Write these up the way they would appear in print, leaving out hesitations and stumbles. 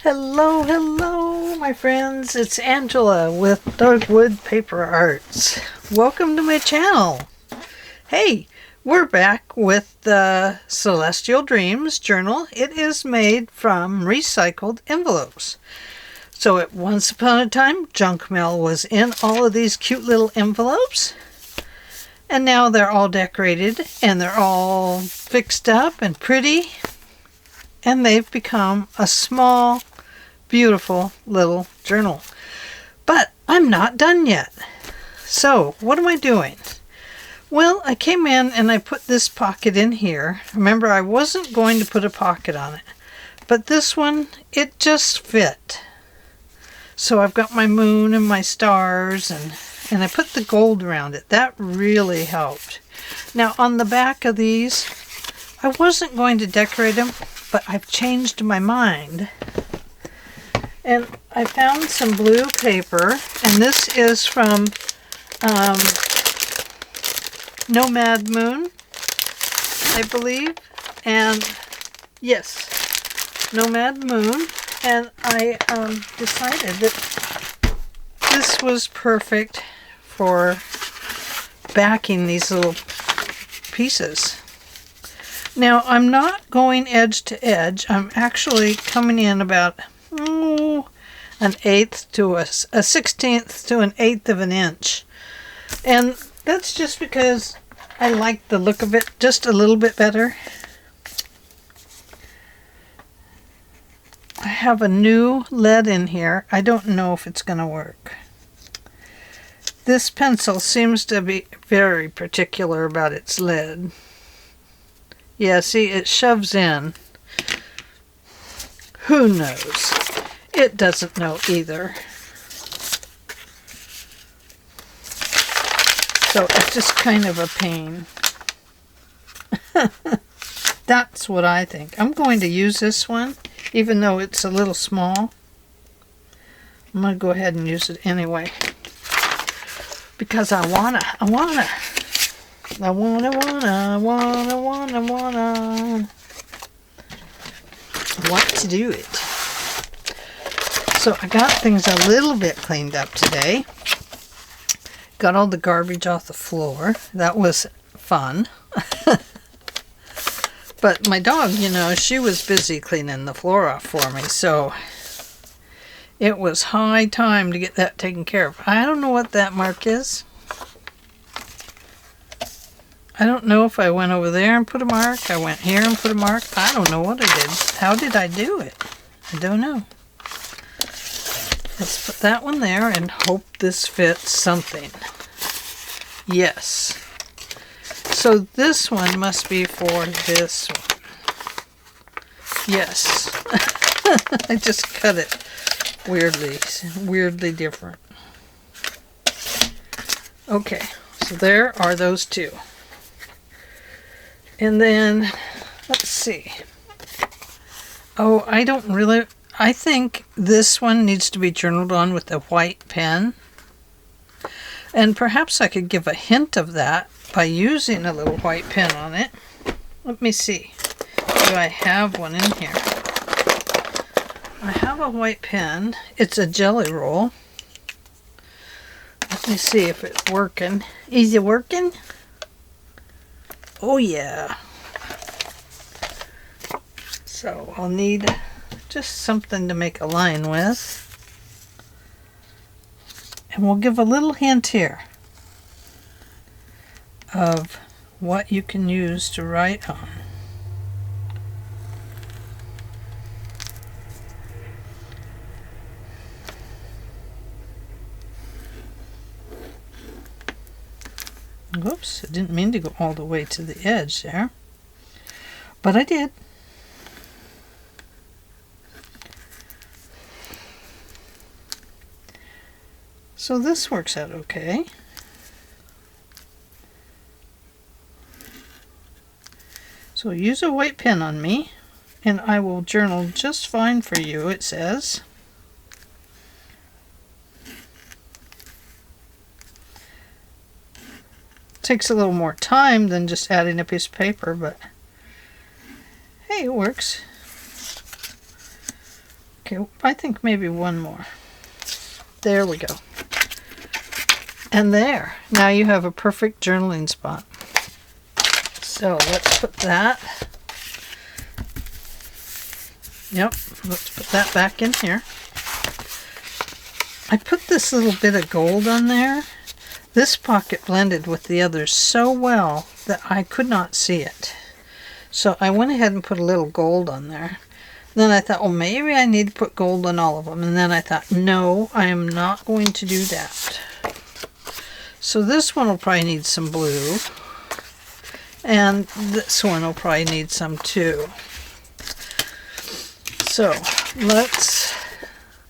Hello, hello, my friends. It's Angela with Dogwood Paper Arts. Welcome to my channel. Hey, we're back with the Celestial Dreams journal. It is made from recycled envelopes. So at once upon a time, junk mail was in all of these cute little envelopes. And now they're all decorated and they're all fixed up and pretty. And they've become a small, beautiful little journal. But I'm not done yet. So what am I doing? Well, I came in and I put this pocket in here. Remember, I wasn't going to put a pocket on it. But this one, it just fit. So I've got my moon and my stars and I put the gold around it. That really helped. Now on the back of these, I wasn't going to decorate them, but I've changed my mind. And I found some blue paper, and this is from Nomad Moon, I believe. And yes, Nomad Moon. And I decided that this was perfect for backing these little pieces. Now, I'm not going edge to edge. I'm actually coming in about an eighth to a 16th to an eighth of an inch. And that's just because I like the look of it just a little bit better. I have a new lead in here. I don't know if it's going to work. This pencil seems to be very particular about its lead. Yeah, see, it shoves in. Who knows? It doesn't know either. So it's just kind of a pain. That's what I think. I'm going to use this one, even though it's a little small. I'm going to go ahead and use it anyway. Because I wanna want to do it. So I got things a little bit cleaned up today. Got all the garbage off the floor. That was fun. But my dog, you know, she was busy cleaning the floor off for me, so it was high time to get that taken care of. I don't know what that mark is. I don't know if I went over there and put a mark. I went here and put a mark. I don't know what I did. How did I do it? I don't know. Let's put that one there and hope this fits something. Yes. So this one must be for this one. Yes. I just cut it weirdly different. Okay, so there are those two. And then, let's see. Oh, I think this one needs to be journaled on with a white pen. And perhaps I could give a hint of that by using a little white pen on it. Let me see. Do I have one in here? I have a white pen. It's a jelly roll. Let me see if it's working. Is it working? Oh yeah. So I'll need just something to make a line with. And we'll give a little hint here of what you can use to write on. Whoops, I didn't mean to go all the way to the edge there, but I did. So this works out okay. So use a white pen on me, and I will journal just fine for you, it says. Takes a little more time than just adding a piece of paper, but hey, it works. Okay, I think maybe one more. There we go. And there. Now you have a perfect journaling spot. So let's put that. Yep, let's put that back in here. I put this little bit of gold on there. This pocket blended with the others so well that I could not see it. So I went ahead and put a little gold on there. Then I thought, well, maybe I need to put gold on all of them. And then I thought, no, I am not going to do that. So this one will probably need some blue. And this one will probably need some too. So let's,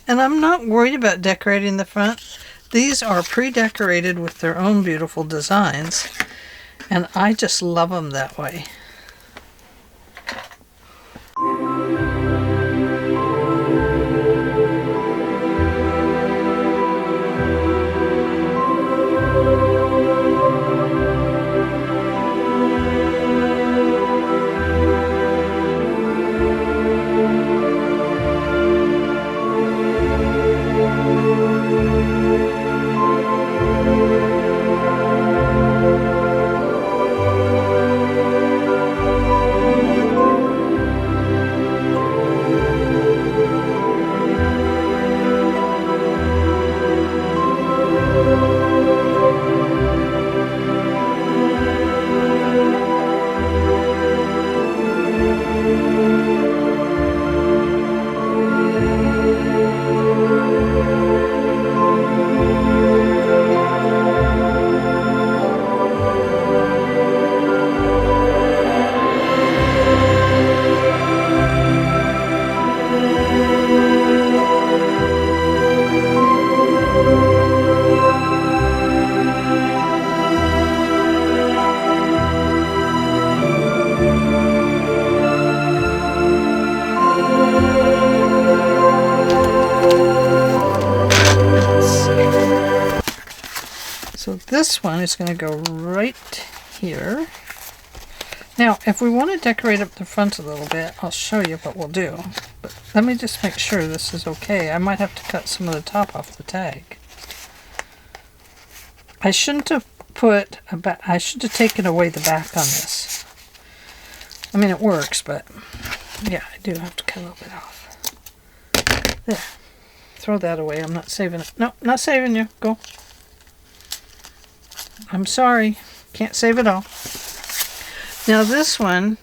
and I'm not worried about decorating the front. These are pre-decorated with their own beautiful designs. And I just love them that way. So this one is going to go right here. Now, if we want to decorate up the front a little bit, I'll show you what we'll do. But let me just make sure this is okay. I might have to cut some of the top off the tag. I shouldn't have put a back. I should have taken away the back on this. I mean, it works, but yeah, I do have to cut a little bit off. There. Throw that away. I'm not saving it. No, not saving you. Go. I'm sorry. Can't save it all. Now this one,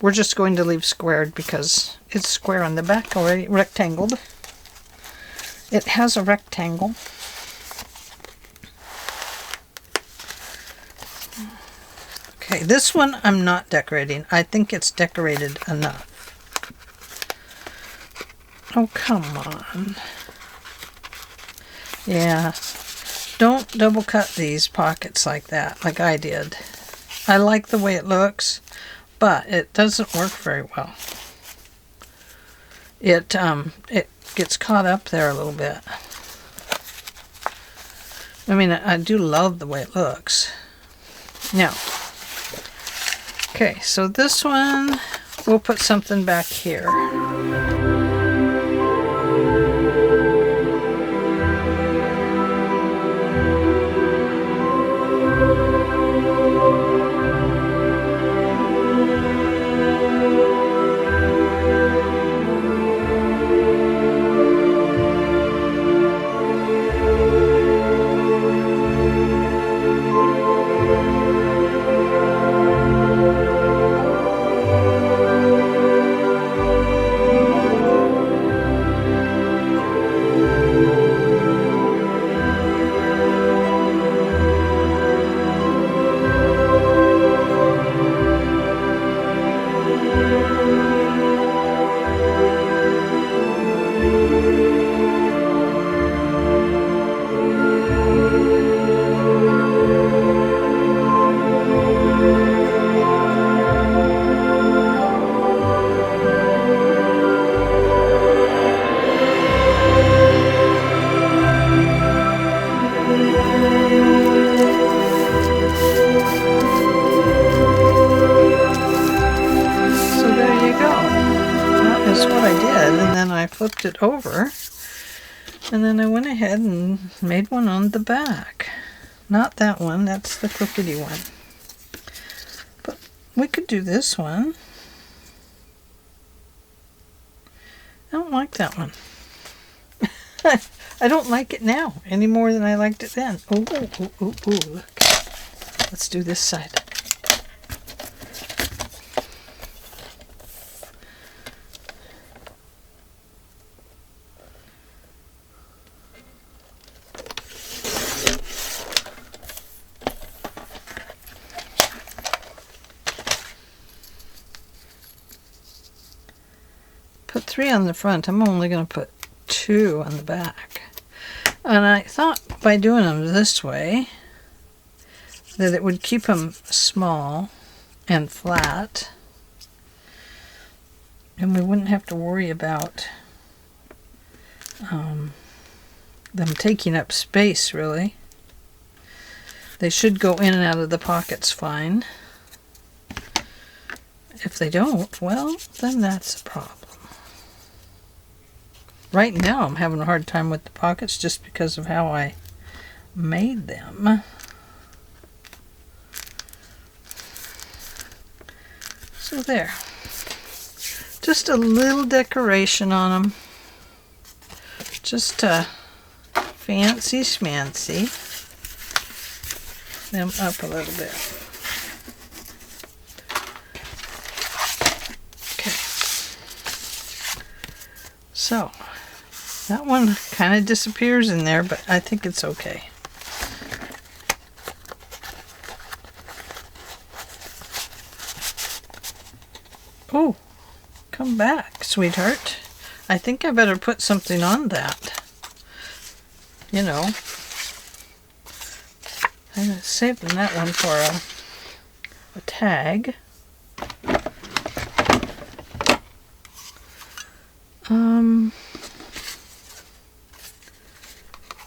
we're just going to leave squared because it's square on the back already, rectangled. It has a rectangle. Okay, this one I'm not decorating. I think it's decorated enough. Oh, come on. Yeah. Don't double cut these pockets like that, like I did. I like the way it looks, but it doesn't work very well. It gets caught up there a little bit. I mean, I do love the way it looks. Now, okay, so this one, we'll put something back here. flipped it over. And then I went ahead and made one on the back. Not that one, that's the crookedy one. But we could do this one. I don't like that one. I don't like it now any more than I liked it then. Oh, look. Let's do this side. Put 3 on the front. I'm only going to put 2 on the back. And I thought by doing them this way that it would keep them small and flat, and we wouldn't have to worry about them taking up space, really. They should go in and out of the pockets fine. If they don't, well, then that's a problem. Right now I'm having a hard time with the pockets just because of how I made them. So there. Just a little decoration on them. Just to fancy schmancy them up a little bit. Okay. So that one kind of disappears in there, but I think it's okay. Oh, come back, sweetheart. I think I better put something on that. You know, I'm saving that one for a tag.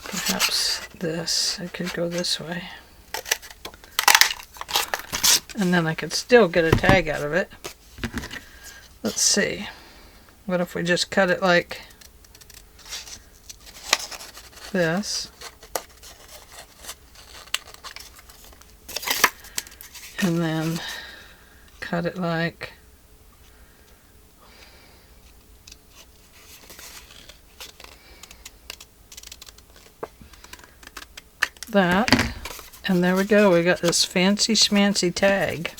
Perhaps this, I could go this way. And then I could still get a tag out of it. Let's see. What if we just cut it like this? And then cut it like that. And there we go. We got this fancy schmancy tag.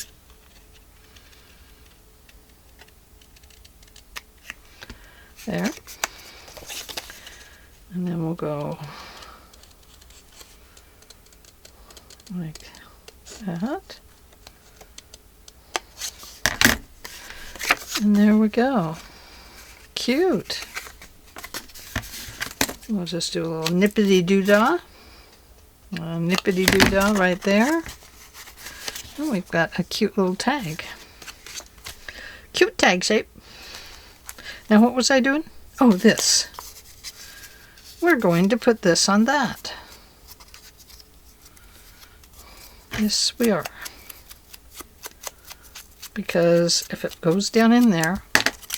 There. And then we'll go like that. And there we go. Cute. We'll just do a little nippity-doo-dah. Nippity-doo-dah right there. And we've got a cute little tag. Cute tag shape. Now what was I doing? Oh, this. We're going to put this on that. Yes, we are. Because if it goes down in there,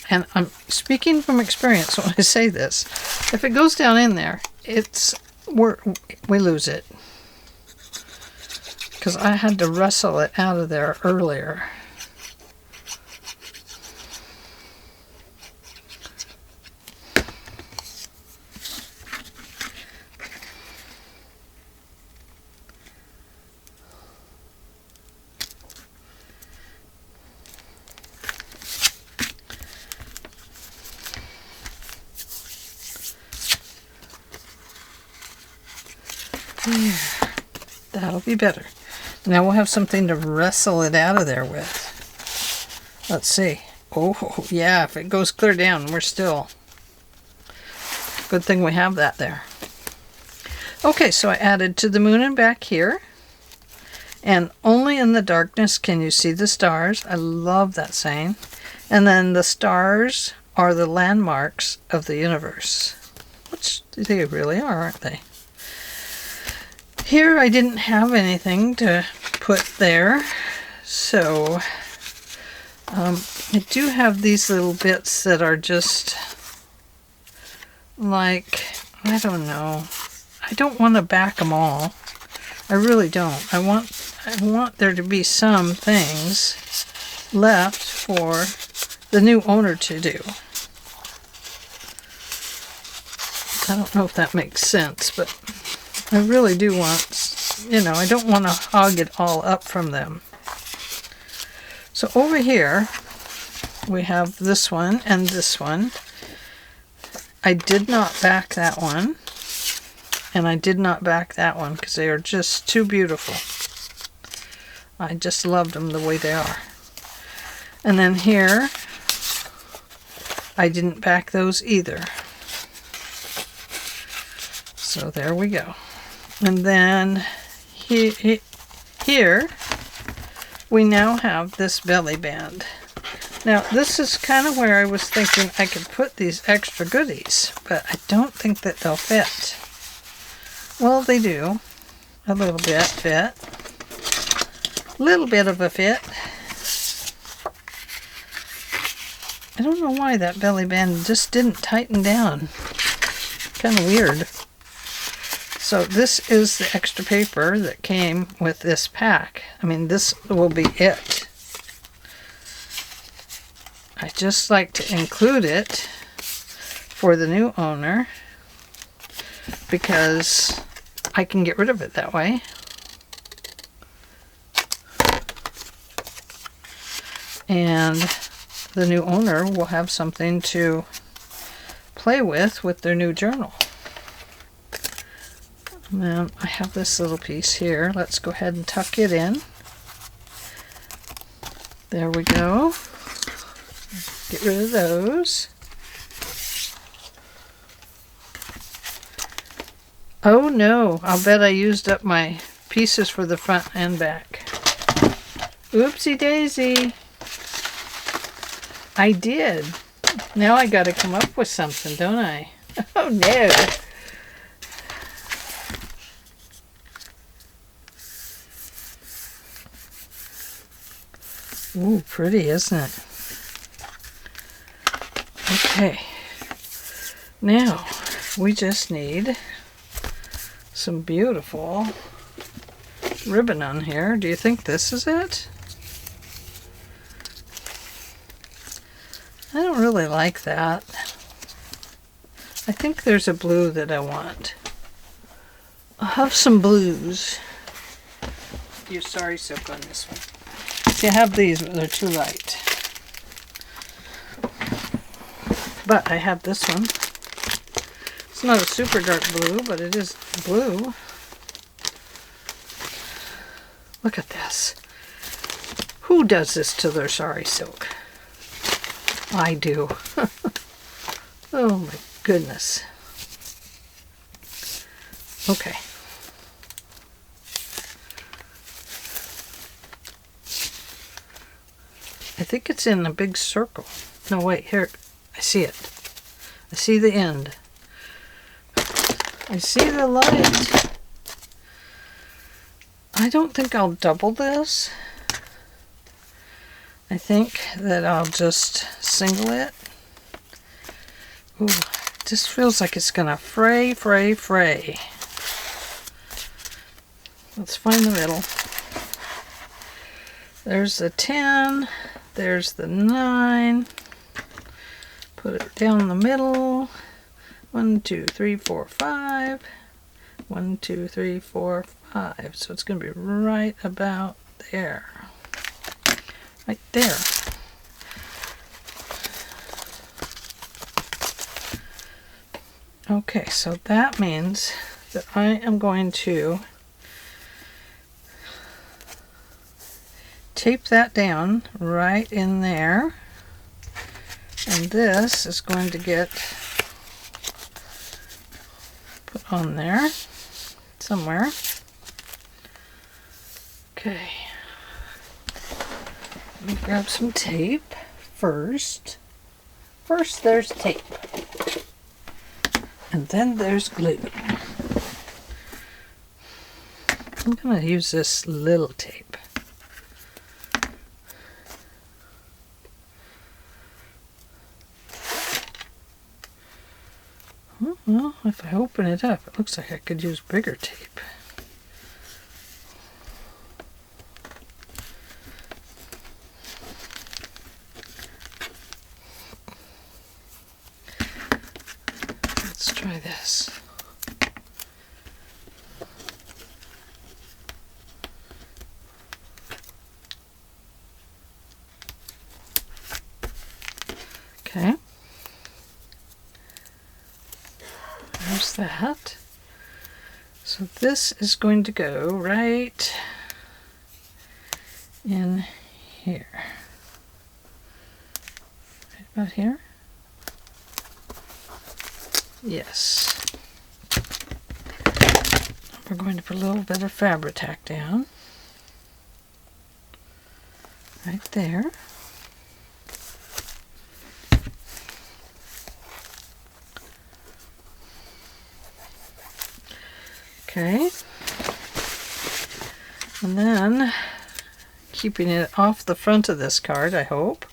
and I'm speaking from experience when I say this, if it goes down in there, we lose it. Because I had to wrestle it out of there earlier. There. That'll be better. Now we'll have something to wrestle it out of there with. Let's see. Oh, yeah, if it goes clear down, we're still... Good thing we have that there. Okay, so I added to the moon and back here. And only in the darkness can you see the stars. I love that saying. And then the stars are the landmarks of the universe. Which they really are, aren't they? Here I didn't have anything to put there, so I do have these little bits that are just like, I don't know. I don't want to back them all. I really don't. I want there to be some things left for the new owner to do. I don't know if that makes sense, but I really do want, I don't want to hog it all up from them. So over here, we have this one and this one. I did not back that one, and I did not back that one because they are just too beautiful. I just loved them the way they are. And then here, I didn't back those either. So there we go. And then here, we now have this belly band. Now, this is kind of where I was thinking I could put these extra goodies, but I don't think that they'll fit. Well, they do. A little bit fit. A little bit of a fit. I don't know why that belly band just didn't tighten down. Kind of weird. So this is the extra paper that came with this pack. I mean, this will be it. I just like to include it for the new owner because I can get rid of it that way. And the new owner will have something to play with their new journal. And then I have this little piece here. Let's go ahead and tuck it in. There we go. Get rid of those. Oh no, I'll bet I used up my pieces for the front and back. Oopsie daisy. I did. Now I gotta come up with something, don't I? Oh no. Ooh, pretty, isn't it? Okay. Now, we just need some beautiful ribbon on here. Do you think this is it? I don't really like that. I think there's a blue that I want. I'll have some blues. Use Sorry Silk on this one. See, I have these, but they're too light. But I have this one. It's not a super dark blue, but it is blue. Look at this. Who does this to their Sorry Silk? I do. Oh my goodness. Okay. I think it's in a big circle. No, wait, here. I see it. I see the end. I see the light. I don't think I'll double this. I think that I'll just single it. Ooh, it just feels like it's gonna fray. Let's find the middle. There's the 10. There's the 9. Put it down the middle. 1, 2, 3, 4, 5. 1, 2, 3, 4, 5. So it's going to be right about there. Right there. Okay, so that means that I am going to tape that down right in there. And this is going to get put on there somewhere. Okay. Let me grab some tape first. First there's tape. And then there's glue. I'm going to use this little tape. Well, if I open it up, it looks like I could use bigger tape. Let's try this. Okay. There's that. So this is going to go right in here. Right about here? Yes. We're going to put a little bit of Fabri-Tac down. Right there. Okay. And then, keeping it off the front of this card, I hope.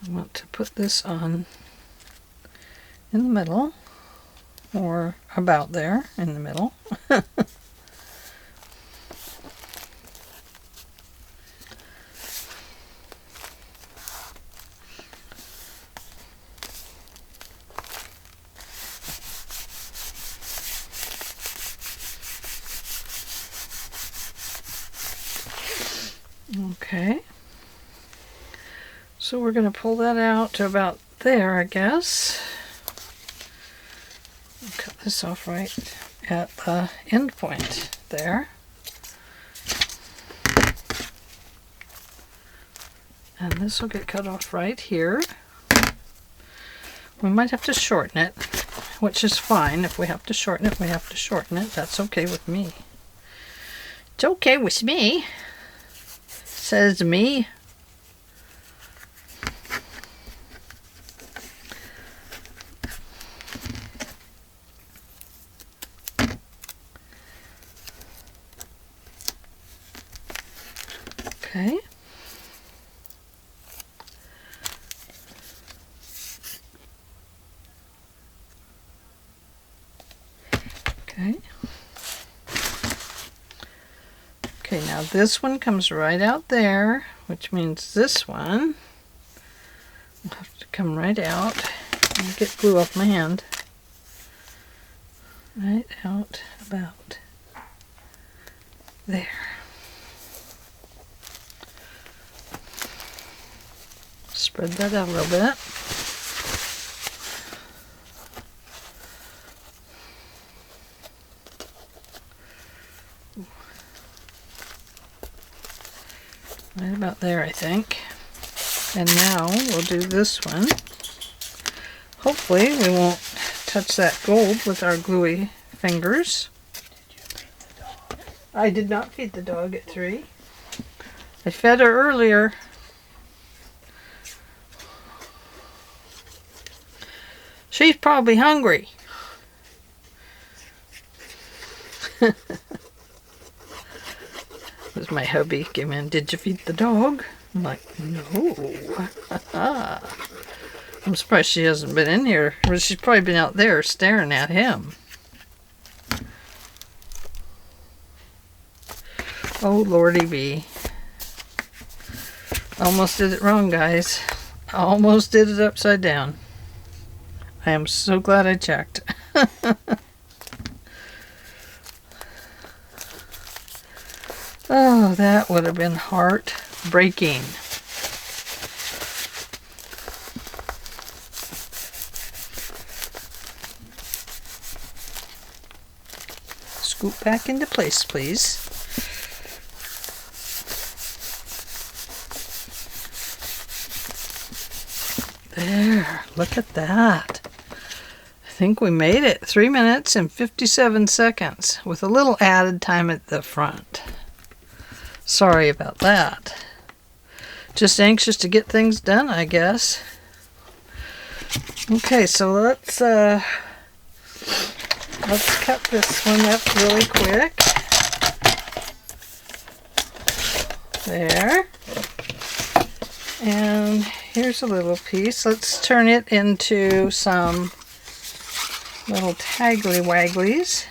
I want to put this on in the middle, or about there in the middle. Okay. So we're going to pull that out to about there, I guess. Cut this off right at the end point there. And this will get cut off right here. We might have to shorten it, which is fine. If we have to shorten it, we have to shorten it. That's okay with me. It's okay with me, says me. Okay. Okay. Okay, now this one comes right out there, which means this one will have to come right out. And get glue off my hand. Right out about there. Spread that out a little bit. Right about there, I think. And now we'll do this one. Hopefully we won't touch that gold with our gluey fingers. Did you feed the dog? I did not feed the dog at 3. I fed her earlier. She's probably hungry. Was my hubby came in. Did you feed the dog? I'm like, no. I'm surprised she hasn't been in here. Well, she's probably been out there staring at him. Oh, Lordy be. Almost did it wrong, guys. Almost did it upside down. I am so glad I checked. Oh, that would have been heartbreaking. Scoop back into place, please. There, look at that. I think we made it. 3 minutes and 57 seconds with a little added time at the front. Sorry about that. Just anxious to get things done, I guess. Okay, so let's cut this one up really quick. There. And here's a little piece. Let's turn it into some little taggly wagglies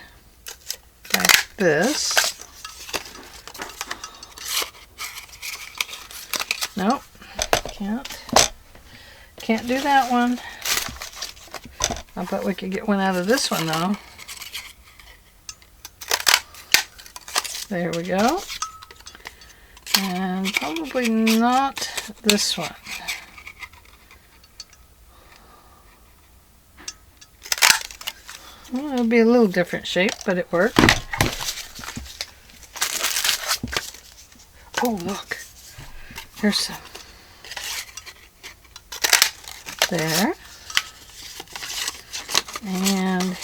like this. Nope, can't do that one. I bet we could get one out of this one though. There we go. And probably not this one. Well, it'll be a little different shape, but it worked. Oh, look. Here's some. There. And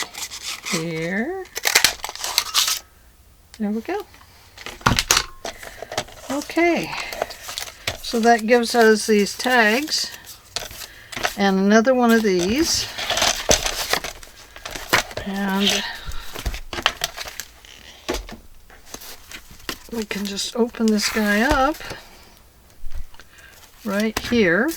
here. There we go. Okay. So that gives us these tags. And another one of these. And we can just open this guy up right here.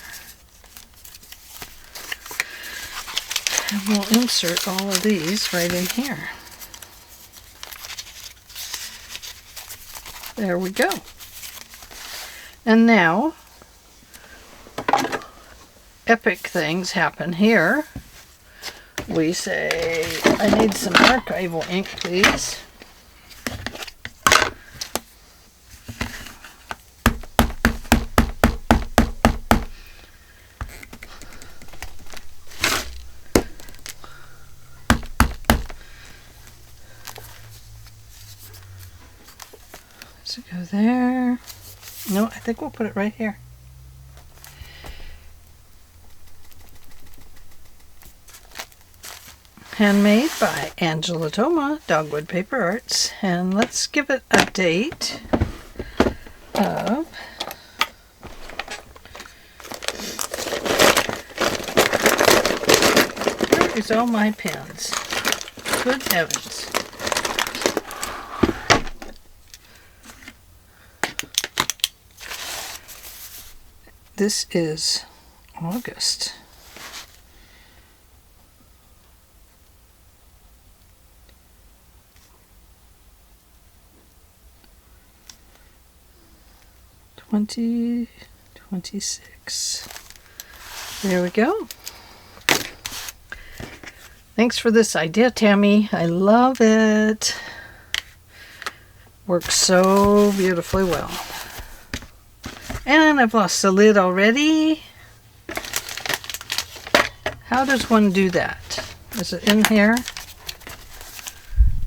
And we'll insert all of these right in here. There we go. And now, epic things happen here. We say, I need some archival ink, please. So go there. No, I think we'll put it right here. Handmade by Angela Thoma, Dogwood Paper Arts. And let's give it a date of where is all my pens? Good heavens. This is August. '26. There we go. Thanks for this idea, Tammy. I love it. Works so beautifully well. And I've lost the lid already. How does one do that? Is it in here?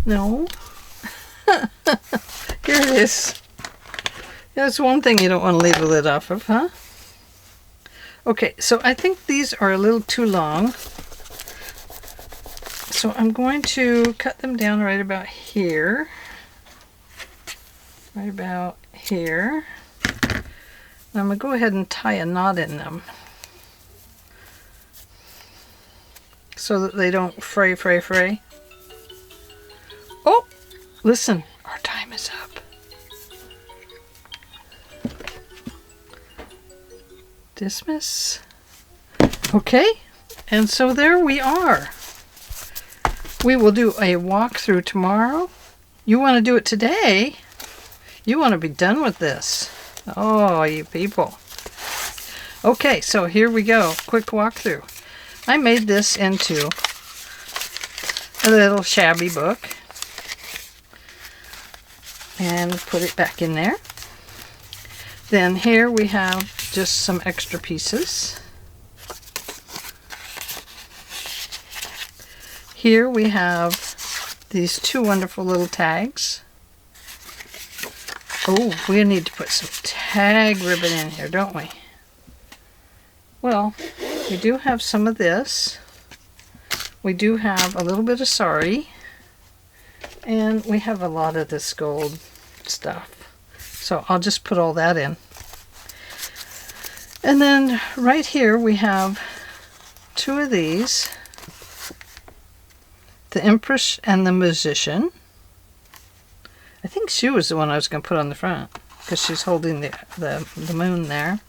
No. Here it is. That's one thing you don't want to leave the lid off of, huh? Okay, so I think these are a little too long. So I'm going to cut them down right about here. Right about here. I'm going to go ahead and tie a knot in them so that they don't fray. Oh, listen, our time is up. Dismiss. Okay, and so there we are. We will do a walkthrough tomorrow. You want to do it today? You want to be done with this. Oh, you people. Okay, so here we go. Quick walkthrough. I made this into a little shabby book. And put it back in there. Then here we have just some extra pieces. Here we have these two wonderful little tags. Oh, we need to put some tag ribbon in here, don't we? Well, we do have some of this. We do have a little bit of sari. And we have a lot of this gold stuff. So I'll just put all that in. And then right here we have two of these. The Empress and the Musician. I think she was the one I was going to put on the front because she's holding the moon there.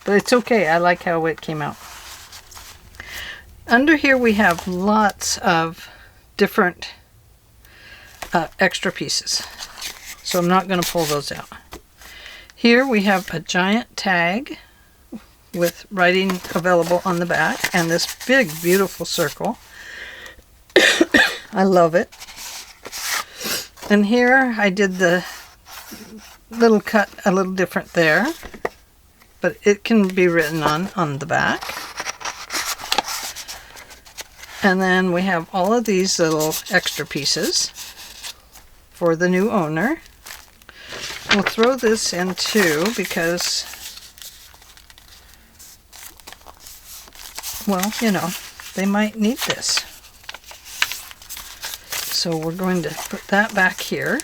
But it's okay. I like how it came out. Under here we have lots of different extra pieces. So I'm not going to pull those out. Here we have a giant tag with writing available on the back and this big beautiful circle. I love it. And here I did the little cut a little different there, but it can be written on the back. And then we have all of these little extra pieces for the new owner. We'll throw this in too because, well, you know, they might need this. So we're going to put that back here.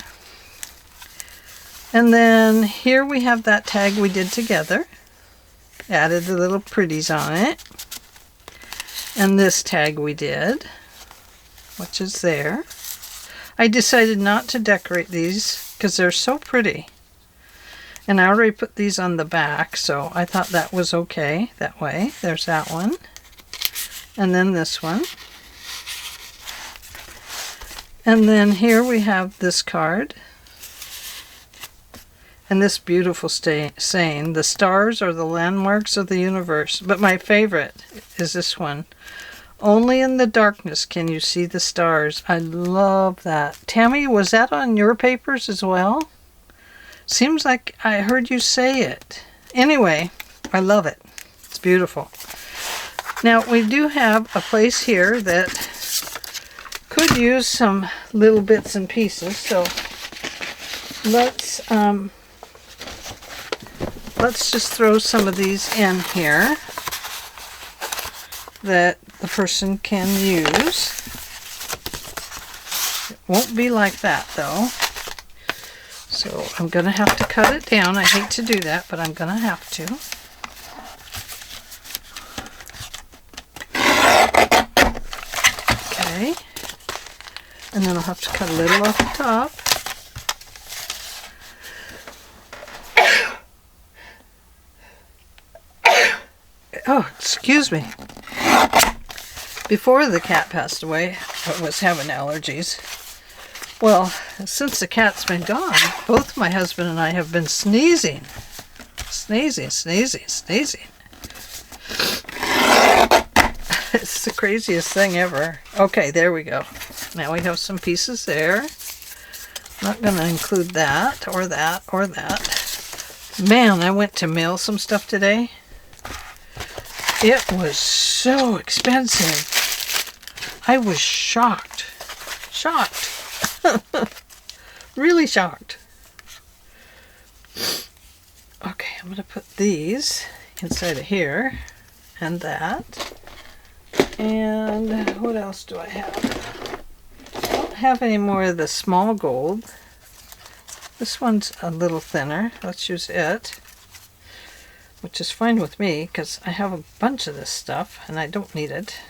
And then here we have that tag we did together. Added the little pretties on it. And this tag we did, which is there. I decided not to decorate these because they're so pretty. And I already put these on the back, so I thought that was okay that way. There's that one. And then this one. And then here we have this card. And this beautiful saying, the stars are the landmarks of the universe. But my favorite is this one. Only in the darkness can you see the stars. I love that. Tammy, was that on your papers as well? Seems like I heard you say it. Anyway, I love it. It's beautiful. Now, we do have a place here that could use some little bits and pieces. So let's just throw some of these in here that the person can use. It won't be like that though. So I'm going to have to cut it down. I hate to do that, but I'm going to have to. Okay. And then I'll have to cut a little off the top. Oh, excuse me. Before the cat passed away, I was having allergies. Well, since the cat's been gone, both my husband and I have been sneezing. Sneezing, sneezing, sneezing. It's the craziest thing ever. Okay, there we go. Now we have some pieces there. Not going to include that, or that, or that. Man, I went to mail some stuff today. It was so expensive. I was shocked. Shocked. Really shocked. Okay, I'm going to put these inside of here. And that. And what else do I have? I don't have any more of the small gold. This one's a little thinner. Let's use it. Which is fine with me because I have a bunch of this stuff and I don't need it.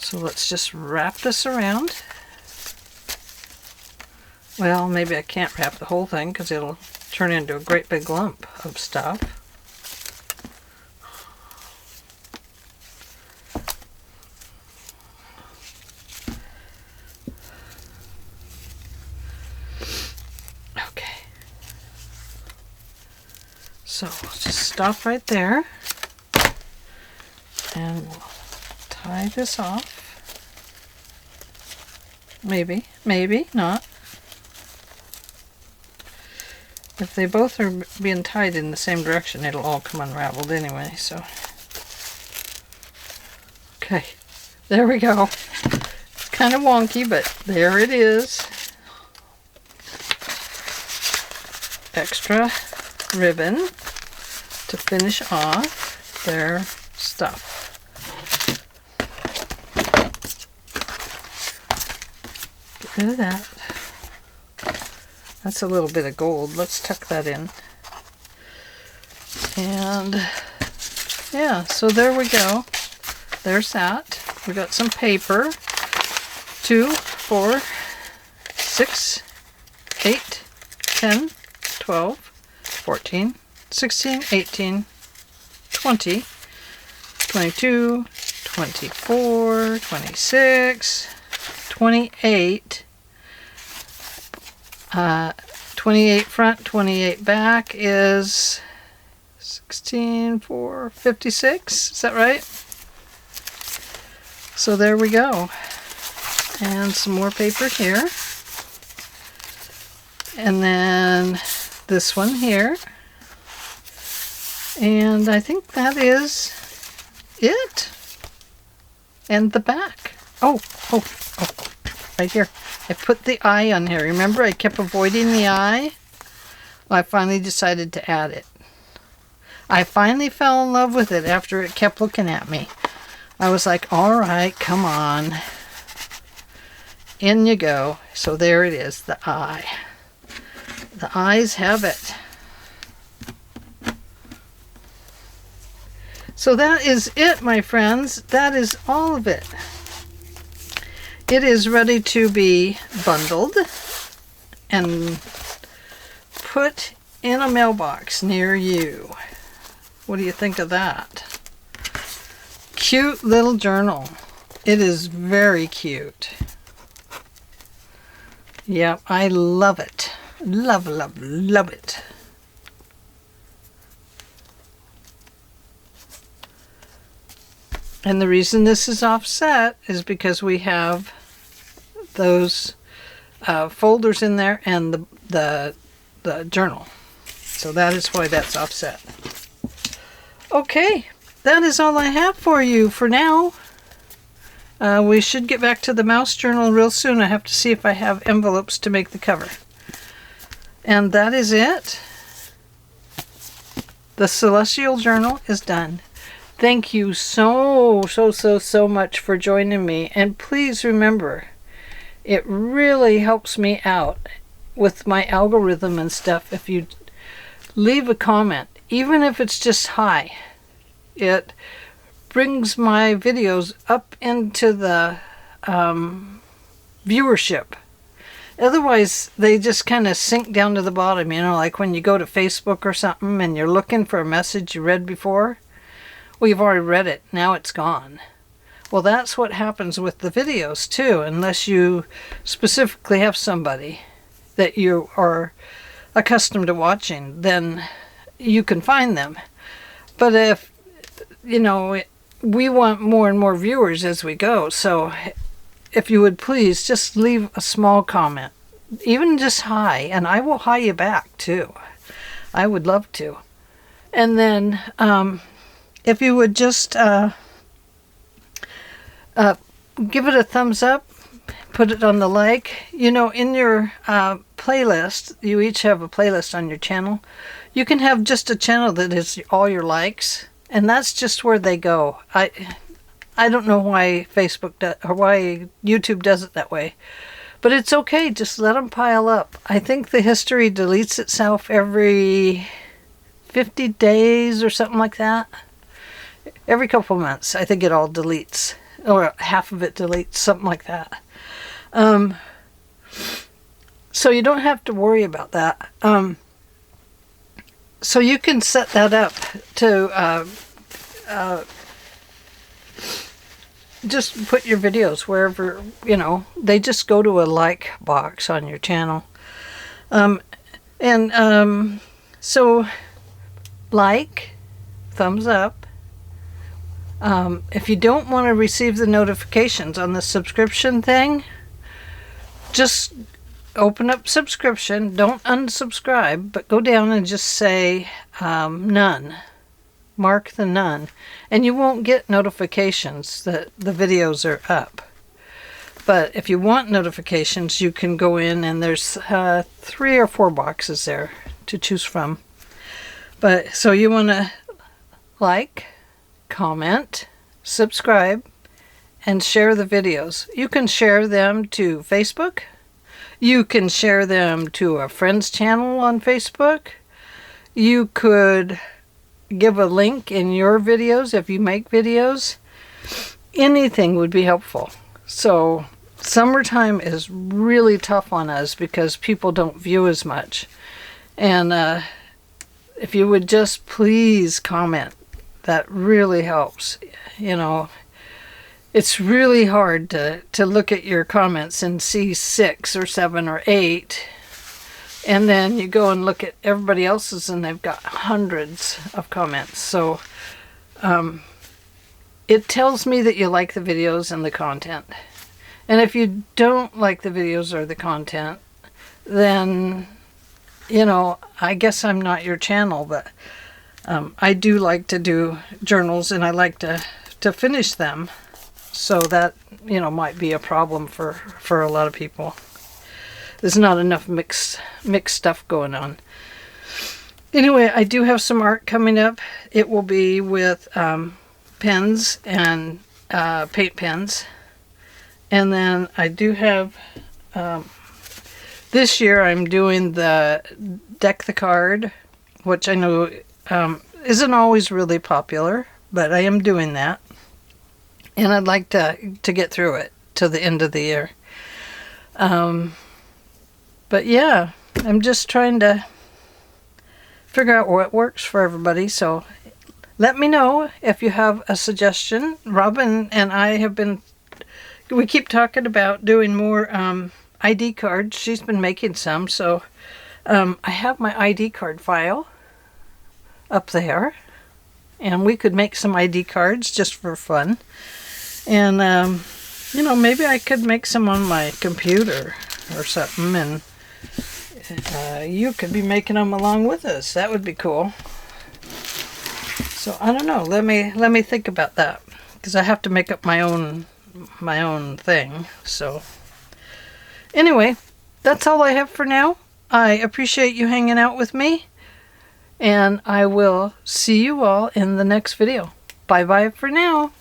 So let's just wrap this around. Well, maybe I can't wrap the whole thing because it'll turn into a great big lump of stuff. So we'll just stop right there and we'll tie this off. Maybe, maybe not. If they both are being tied in the same direction, it'll all come unraveled anyway, so. Okay, there we go. It's kind of wonky, but there it is. Extra ribbon to finish off their stuff. Get rid of that. That's a little bit of gold. Let's tuck that in. And yeah, so there we go. There's that. We got some paper. 2, 4, 6, 8, 10, 12, 14, 16, 18, 20, 22, 24, 26, 28, 28 front, 28 back is 16, 4, 56. Is that right? So there we go. And some more paper here. And then this one here. And I think that is it. And the back. Oh, right here. I put the eye on here. Remember, I kept avoiding the eye? Well, I finally decided to add it. I finally fell in love with it after it kept looking at me. I was like, all right, come on. In you go. So there it is, the eye. The eyes have it. So that is it, my friends. That is all of it. It is ready to be bundled and put in a mailbox near you. What do you think of that? Cute little journal. It is very cute. Yep, I love it. Love, love, love it. And the reason this is offset is because we have those folders in there and the journal. So that is why that's offset. Okay, that is all I have for you for now. We should get back to the mouse journal real soon. I have to see if I have envelopes to make the cover. And that is it. The Celestial Journal is done. Thank you so much for joining me. And please remember, it really helps me out with my algorithm and stuff if you leave a comment, even if it's just hi. It brings my videos up into the viewership. Otherwise, they just kind of sink down to the bottom, you know, like when you go to Facebook or something and you're looking for a message you read before. Well, you've already read it. Now it's gone. Well, that's what happens with the videos, too, unless you specifically have somebody that you are accustomed to watching, then you can find them. But if, you know, we want more and more viewers as we go, so if you would please just leave a small comment, even just hi, and I will hi you back, too. I would love to. And then, if you would just give it a thumbs up, put it on the like. You know, in your playlist, you each have a playlist on your channel. You can have just a channel that is all your likes, and that's just where they go. I don't know why Facebook or why YouTube does it that way, but it's okay. Just let them pile up. I think the history deletes itself every 50 days or something like that. Every couple months, I think it all deletes, or half of it deletes, something like that. So you don't have to worry about that. So you can set that up to just put your videos wherever, you know, they just go to a like box on your channel. So like, thumbs up. If you don't want to receive the notifications on the subscription thing, just open up subscription. Don't unsubscribe, but go down and just say none. Mark the none. And you won't get notifications that the videos are up. But if you want notifications, you can go in and there's 3 or 4 boxes there to choose from. But so you want to like, comment, subscribe, and share the videos. You can share them to Facebook. You can share them to a friend's channel on Facebook. You could give a link in your videos if you make videos. Anything would be helpful. So summertime is really tough on us because people don't view as much. And if you would just please comment, that really helps. You know, it's really hard to look at your comments and see 6 or 7 or 8. And then you go and look at everybody else's and they've got hundreds of comments. So it tells me that you like the videos and the content. And if you don't like the videos or the content, then, you know, I guess I'm not your channel. But I do like to do journals and I like to finish them. So that, you know, might be a problem for a lot of people. There's not enough mixed stuff going on. Anyway, I do have some art coming up. It will be with pens and paint pens. And then I do have, this year I'm doing the Deck the Card, which I know isn't always really popular, but I am doing that. And I'd like to get through it to the end of the year. But yeah, I'm just trying to figure out what works for everybody. So let me know if you have a suggestion. Robin and I we keep talking about doing more ID cards. She's been making some. So I have my ID card file up there. And we could make some ID cards just for fun. And, you know, maybe I could make some on my computer or something. And you could be making them along with us. That would be cool. So I don't know. Let me think about that, because I have to make up my own thing. So anyway, that's all I have for now. I appreciate you hanging out with me, and I will see you all in the next video. Bye bye for now.